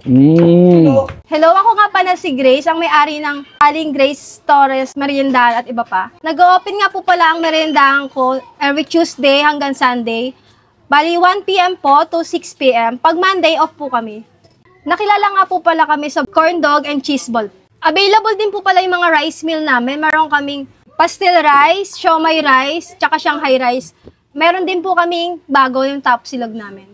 Hello, ako nga pala si Grace, ang may-ari ng Aling Grace Torres Meriendahan at iba pa. Nag-open nga po pala ang meriendahan ko every Tuesday hanggang Sunday. Bali 1 PM po to 6 PM. Pag Monday, off po kami. Nakilala nga po pala kami sa corn dog and cheese ball. Available din po pala yung mga rice meal namin. Meron kaming pastel rice, siomai rice, tsaka Shanghai rice. Meron din po kaming bago yung top silog namin.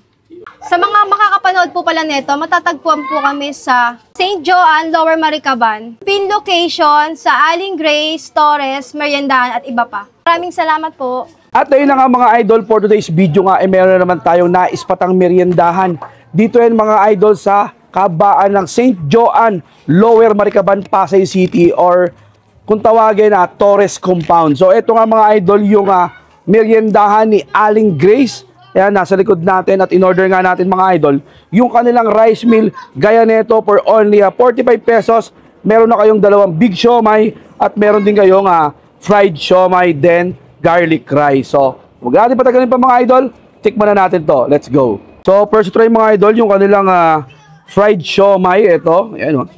Sa mga makakapanood po pala nito, matatagpuan po kami sa St. Joan, Lower Maricaban. Pin location sa Aling Grace Torres Meriendahan at iba pa. Maraming salamat po. At ayun na nga mga idol, for today's video nga, meron naman tayong naispatang meriendahan. Dito yan mga idol sa kabaan ng St. Joan, Lower Maricaban, Pasay City, or kung tawagin na Torres Compound. So ito nga mga idol yung meriendahan ni Aling Grace. Ayan, nasa likod natin at in-order nga natin mga idol yung kanilang rice meal gaya nito for only 45 pesos. Meron na kayong dalawang big siomai at meron din kayong fried siomai then garlic rice. So, huwag natin patagalin pa mga idol. Tikman na natin to. Let's go. So, first try mga idol yung kanilang fried siomai. Ito. Ayan o.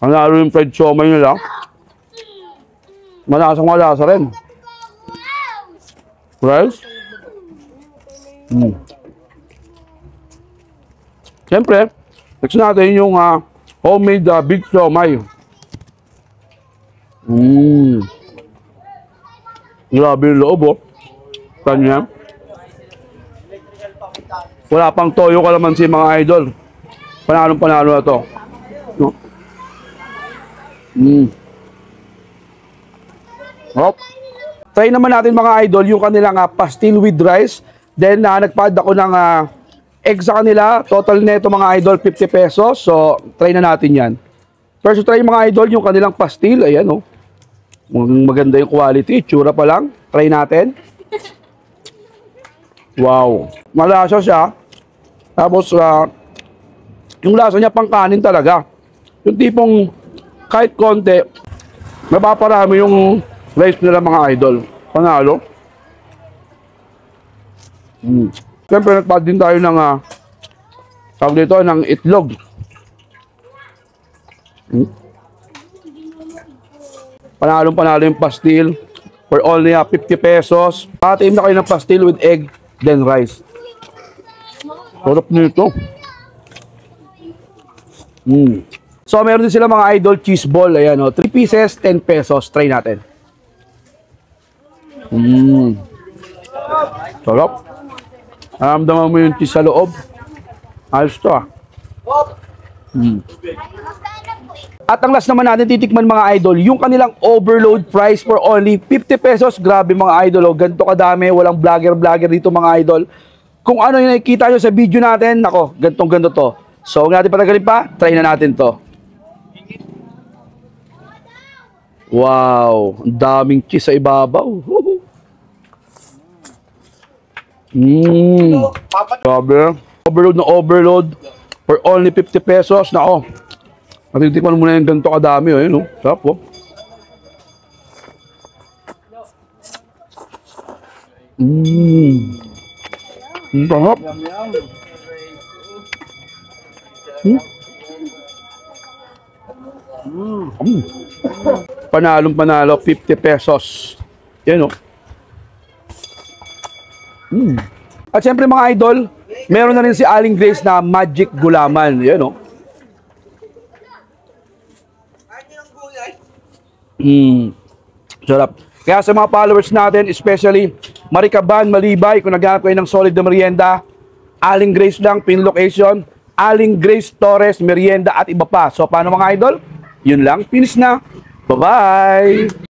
Ang lalo yung fried siomai nila. Malasang malasa rin. Rice. Siyempre, next natin yung homemade big siomai. Grabe yung loob, oh. Kanya. Wala pang toyo kalamansi mga idol. Panalong-panalo na to. No? Hop. Try naman natin mga idol yung kanilang pastil with rice. Then nagpa-add ako ng egg sa kanila. Total nito mga idol 50 pesos. So try na natin yan. First try mga idol yung kanilang pastil. Ayan oh. Maganda yung quality. Tsura pa lang. Try natin. Wow. Malasa siya. Tapos yung lasa niya pang kanin talaga. Yung tipong kahit konti mapaparami yung rice nila mga idol. Panalo. Siyempre nagpad din tayo ng tawag dito ng itlog. Panalo yung pastil for only 50 pesos. Pataim na kayo ng pastil with egg then rice. Sarap nito. So meron din sila mga idol cheese ball. Ayan o. 3 pieces, 10 pesos. Try natin. Sarap. Naramdaman mo yung cheese sa loob. Ayos to At ang last naman natin titikman mga idol, yung kanilang overload price for only 50 pesos. Grabe mga idol. Ganito kadami. Walang vlogger dito mga idol. Kung ano yung nakikita nyo sa video natin, nako, gantong-ganto to. So huwag natin patagalin pa. Try na natin to. Wow, ang daming cheese sa ibabaw. Grabe. Overload na overload for only 50 pesos. Nako. Matitikman muna yung ganito kadami. Oh, no? Sarap po. Sarap. Panalong-panalo, 50 pesos. Yan o. At syempre mga idol, meron na rin si Aling Grace na magic gulaman. Yan o. Sarap. Kaya sa mga followers natin, especially Maricaban, Malibay, kung naghahanap kayo ng solid na merienda, Aling Grace lang, pin location, Aling Grace Torres Merienda at iba pa. So paano mga idol? Yun lang. Finish na. Bye-bye!